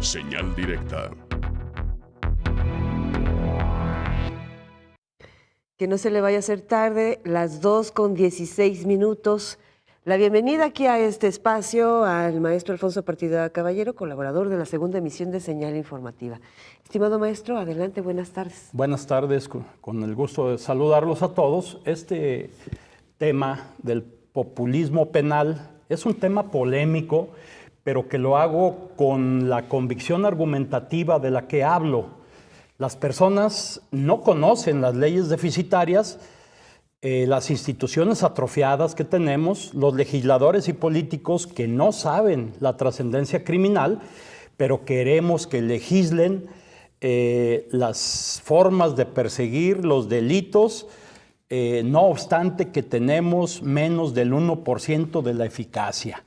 Señal directa. Que no se le vaya a hacer tarde, las 2:16. La bienvenida aquí a este espacio al maestro Alfonso Partida Caballero, colaborador de la segunda emisión de Señal Informativa. Estimado maestro, adelante, buenas tardes. Buenas tardes, con el gusto de saludarlos a todos. Este tema del populismo penal es un tema polémico, pero que lo hago con la convicción argumentativa de la que hablo. Las personas no conocen las leyes deficitarias, las instituciones atrofiadas que tenemos, los legisladores y políticos que no saben la trascendencia criminal, pero queremos que legislen las formas de perseguir los delitos, no obstante que tenemos menos del 1% de la eficacia.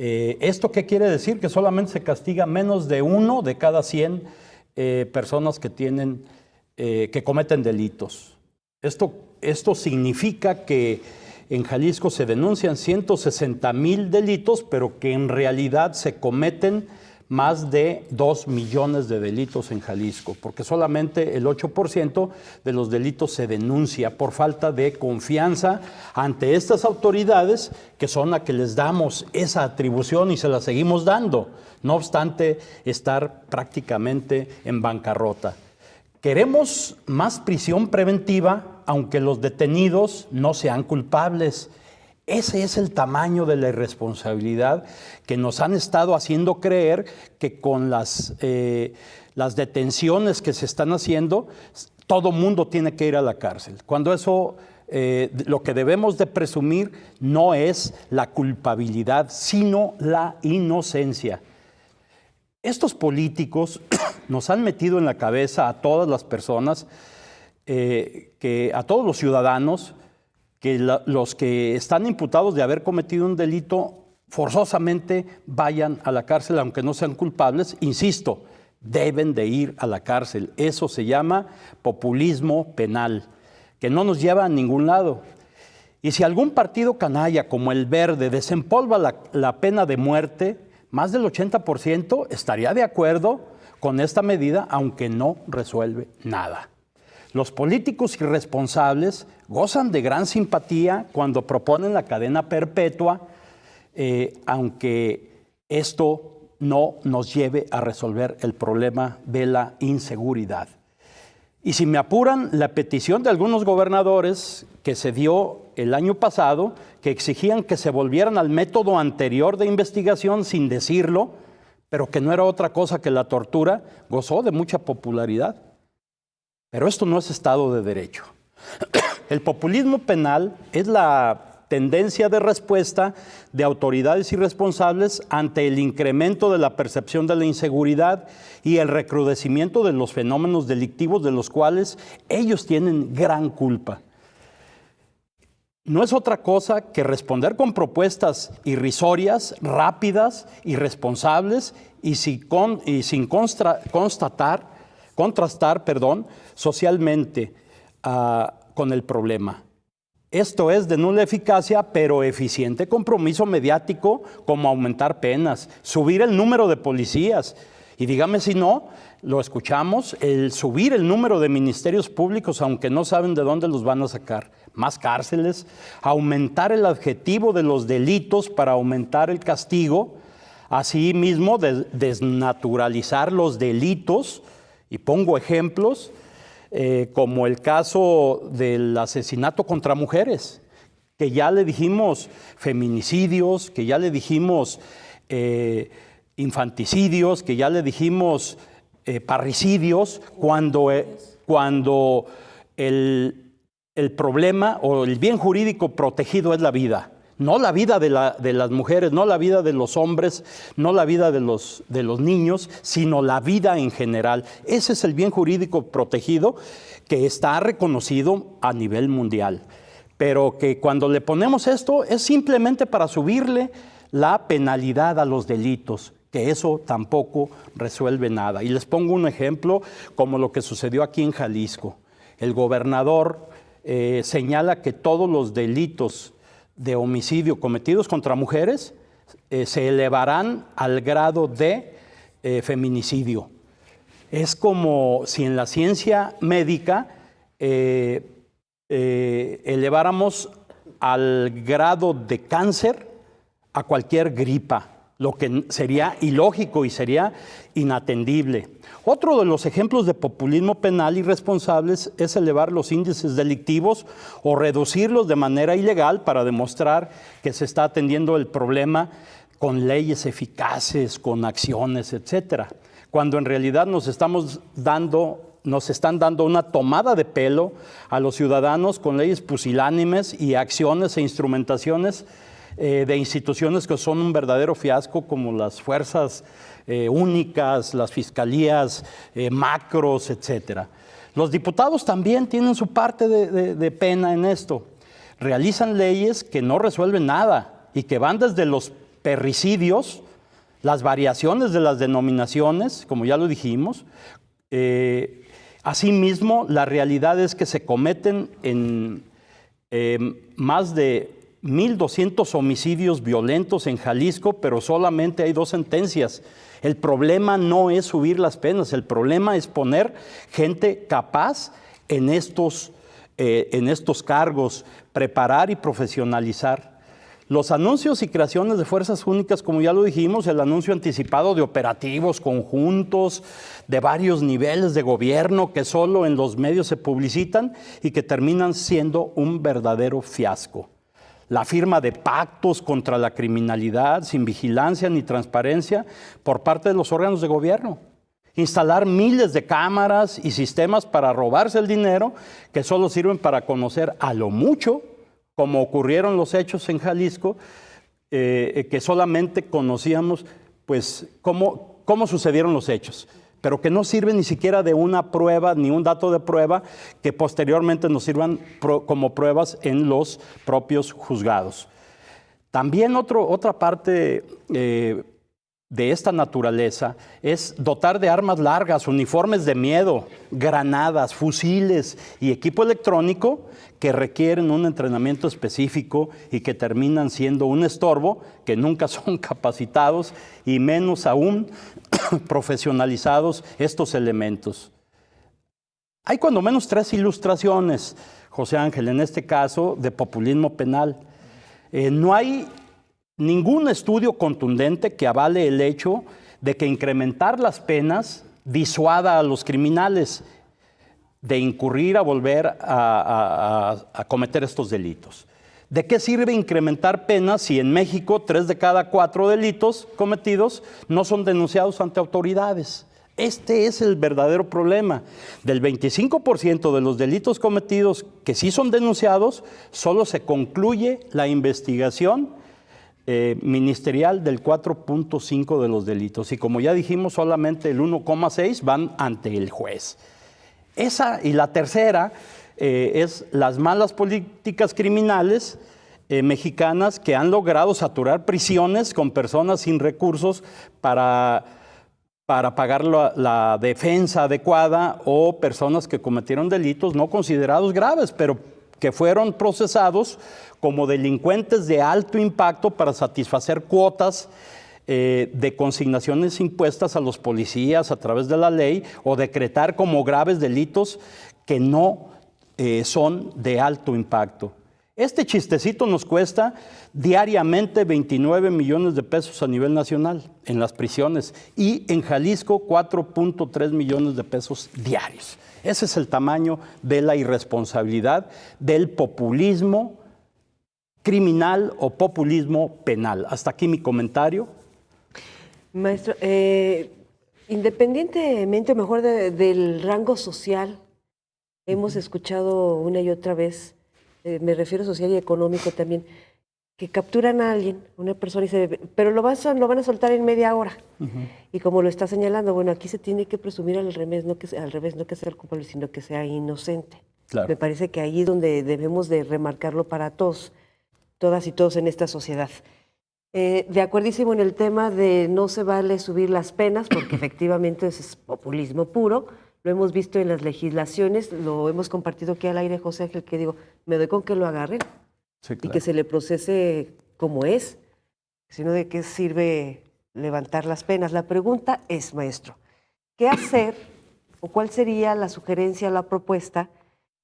¿Esto qué quiere decir? Que solamente se castiga menos de 1 de cada 100 personas que cometen delitos. Esto significa que en Jalisco se denuncian 160,000 delitos, pero que en realidad se cometen más de 2 millones de delitos en Jalisco, porque solamente el 8% de los delitos se denuncia por falta de confianza ante estas autoridades, que son a que les damos esa atribución y se la seguimos dando, no obstante estar prácticamente en bancarrota. Queremos más prisión preventiva, aunque los detenidos no sean culpables. Ese es el tamaño de la irresponsabilidad que nos han estado haciendo creer que con las detenciones que se están haciendo, todo mundo tiene que ir a la cárcel. Cuando eso, lo que debemos de presumir no es la culpabilidad, sino la inocencia. Estos políticos nos han metido en la cabeza a todas las personas, a todos los ciudadanos, que los que están imputados de haber cometido un delito forzosamente vayan a la cárcel, aunque no sean culpables. Insisto, deben de ir a la cárcel. Eso se llama populismo penal, que no nos lleva a ningún lado. Y si algún partido canalla como el Verde desempolva la pena de muerte, más del 80% estaría de acuerdo con esta medida, aunque no resuelve nada. Los políticos irresponsables gozan de gran simpatía cuando proponen la cadena perpetua, aunque esto no nos lleve a resolver el problema de la inseguridad. Y si me apuran, la petición de algunos gobernadores que se dio el año pasado, que exigían que se volvieran al método anterior de investigación sin decirlo, pero que no era otra cosa que la tortura, gozó de mucha popularidad. Pero esto no es Estado de Derecho. El populismo penal es la tendencia de respuesta de autoridades irresponsables ante el incremento de la percepción de la inseguridad y el recrudecimiento de los fenómenos delictivos de los cuales ellos tienen gran culpa. No es otra cosa que responder con propuestas irrisorias, rápidas, irresponsables y sin contrastar socialmente con el problema. Esto es de nula eficacia, pero eficiente compromiso mediático, como aumentar penas, subir el número de policías. Y dígame si no, lo escuchamos, el subir el número de ministerios públicos, aunque no saben de dónde los van a sacar. Más cárceles, aumentar el adjetivo de los delitos para aumentar el castigo, asimismo desnaturalizar los delitos. Y pongo ejemplos como el caso del asesinato contra mujeres, que ya le dijimos feminicidios, que ya le dijimos infanticidios, que ya le dijimos parricidios, cuando el problema o el bien jurídico protegido es la vida. No la vida de las mujeres, no la vida de los hombres, no la vida de los niños, sino la vida en general. Ese es el bien jurídico protegido que está reconocido a nivel mundial. Pero que cuando le ponemos esto es simplemente para subirle la penalidad a los delitos, que eso tampoco resuelve nada. Y les pongo un ejemplo como lo que sucedió aquí en Jalisco. El gobernador señala que todos los delitos de homicidio cometidos contra mujeres se elevarán al grado de feminicidio. Es como si en la ciencia médica eleváramos al grado de cáncer a cualquier gripa, lo que sería ilógico y sería inatendible. Otro de los ejemplos de populismo penal irresponsables es elevar los índices delictivos o reducirlos de manera ilegal para demostrar que se está atendiendo el problema con leyes eficaces, con acciones, etcétera, cuando en realidad nos están dando una tomada de pelo a los ciudadanos con leyes pusilánimes y acciones e instrumentaciones de instituciones que son un verdadero fiasco, como las fuerzas únicas, las fiscalías macros, etcétera. Los diputados también tienen su parte de pena en esto. Realizan leyes que no resuelven nada y que van desde los perricidios, las variaciones de las denominaciones, como ya lo dijimos. Asimismo, la realidad es que se cometen en más de 1,200 homicidios violentos en Jalisco, pero solamente hay 2 sentencias. El problema no es subir las penas, el problema es poner gente capaz en estos cargos, preparar y profesionalizar. Los anuncios y creaciones de fuerzas únicas, como ya lo dijimos, el anuncio anticipado de operativos conjuntos de varios niveles de gobierno que solo en los medios se publicitan y que terminan siendo un verdadero fiasco. La firma de pactos contra la criminalidad sin vigilancia ni transparencia por parte de los órganos de gobierno. Instalar miles de cámaras y sistemas para robarse el dinero que solo sirven para conocer a lo mucho, como ocurrieron los hechos en Jalisco, que solamente conocíamos pues, cómo sucedieron los hechos, pero que no sirven ni siquiera de una prueba, ni un dato de prueba, que posteriormente nos sirvan como pruebas en los propios juzgados. También otra parte de esta naturaleza es dotar de armas largas, uniformes de miedo, granadas, fusiles y equipo electrónico que requieren un entrenamiento específico y que terminan siendo un estorbo, que nunca son capacitados y menos aún profesionalizados estos elementos. Hay cuando menos 3 ilustraciones, José Ángel, en este caso de populismo penal. No hay ningún estudio contundente que avale el hecho de que incrementar las penas disuada a los criminales de incurrir a volver a cometer estos delitos. ¿De qué sirve incrementar penas si en México 3 de cada 4 delitos cometidos no son denunciados ante autoridades? Este es el verdadero problema. Del 25% de los delitos cometidos que sí son denunciados, solo se concluye la investigación ministerial del 4.5% de los delitos. Y como ya dijimos, solamente el 1.6% van ante el juez. Esa y la tercera es las malas políticas criminales mexicanas que han logrado saturar prisiones con personas sin recursos para pagar la defensa adecuada o personas que cometieron delitos no considerados graves, pero que fueron procesados como delincuentes de alto impacto para satisfacer cuotas de consignaciones impuestas a los policías a través de la ley o decretar como graves delitos que no son de alto impacto. Este chistecito nos cuesta diariamente 29 millones de pesos a nivel nacional en las prisiones y en Jalisco 4.3 millones de pesos diarios. Ese es el tamaño de la irresponsabilidad del populismo criminal o populismo penal. Hasta aquí mi comentario. Maestro, independientemente, mejor del rango social, hemos escuchado una y otra vez, me refiero social y económico también, que capturan a alguien, una persona, y pero lo van a soltar en media hora. Y como lo está señalando, bueno, aquí se tiene que presumir al revés, no que sea el culpable, sino que sea inocente. Claro. Me parece que ahí es donde debemos de remarcarlo para todos, todas y todos en esta sociedad. De acuerdísimo en el tema de no se vale subir las penas, porque efectivamente es populismo puro. Lo hemos visto en las legislaciones, lo hemos compartido aquí al aire, José Ángel, que digo, me doy con que lo agarren. Sí, claro. Y que se le procese como es, sino de qué sirve levantar las penas. La pregunta es, maestro, ¿qué hacer o cuál sería la sugerencia, la propuesta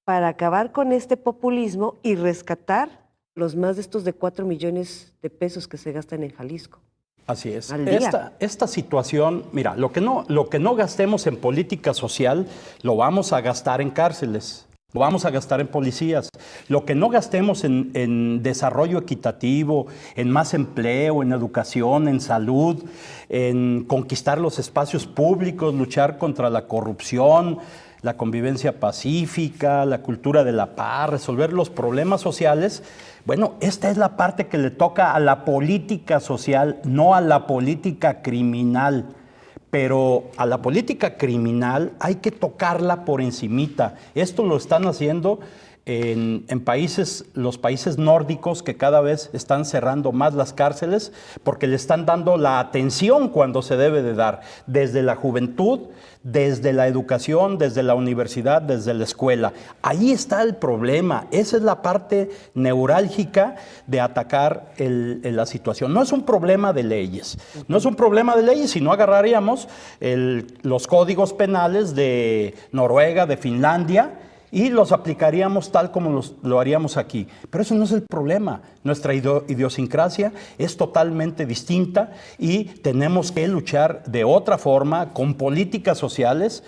para acabar con este populismo y rescatar los más de estos de 4 millones de pesos que se gastan en Jalisco? Así es. Al día. Esta situación, mira, lo que no gastemos en política social, lo vamos a gastar en cárceles, lo vamos a gastar en policías. Lo que no gastemos en desarrollo equitativo, en más empleo, en educación, en salud, en conquistar los espacios públicos, luchar contra la corrupción, la convivencia pacífica, la cultura de la paz, resolver los problemas sociales. Bueno, esta es la parte que le toca a la política social, no a la política criminal. Pero a la política criminal hay que tocarla por encimita. Esto lo están haciendo en los países nórdicos, que cada vez están cerrando más las cárceles porque le están dando la atención cuando se debe de dar, desde la juventud, desde la educación, desde la universidad, desde la escuela. Ahí está el problema. Esa es la parte neurálgica de atacar la situación. No es un problema de leyes. No es un problema de leyes, si no agarraríamos los códigos penales de Noruega, de Finlandia, y los aplicaríamos tal como lo haríamos aquí. Pero eso no es el problema. Nuestra idiosincrasia es totalmente distinta y tenemos que luchar de otra forma, con políticas sociales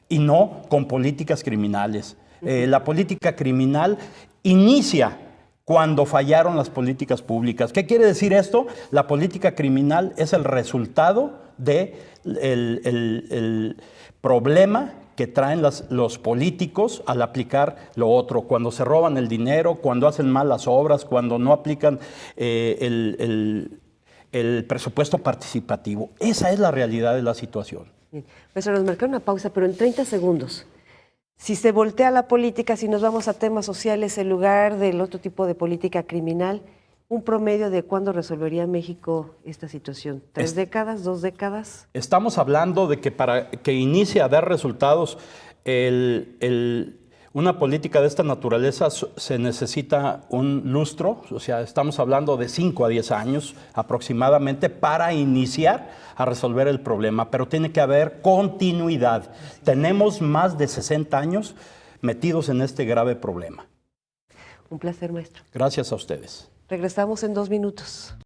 y no con políticas criminales. La política criminal inicia cuando fallaron las políticas públicas. ¿Qué quiere decir esto? La política criminal es el resultado del problema que traen los políticos al aplicar lo otro, cuando se roban el dinero, cuando hacen malas obras, cuando no aplican el presupuesto participativo. Esa es la realidad de la situación. Bien. Pues nos marcaron una pausa, pero en 30 segundos. Si se voltea la política, si nos vamos a temas sociales en lugar del otro tipo de política criminal, un promedio de cuándo resolvería México esta situación. ¿3 décadas, 2 décadas? Estamos hablando de que para que inicie a dar resultados una política de esta naturaleza se necesita un lustro, o sea, estamos hablando de 5 a 10 años aproximadamente para iniciar a resolver el problema, pero tiene que haber continuidad. Tenemos más de 60 años metidos en este grave problema. Un placer, maestro. Gracias a ustedes. Regresamos en 2 minutos.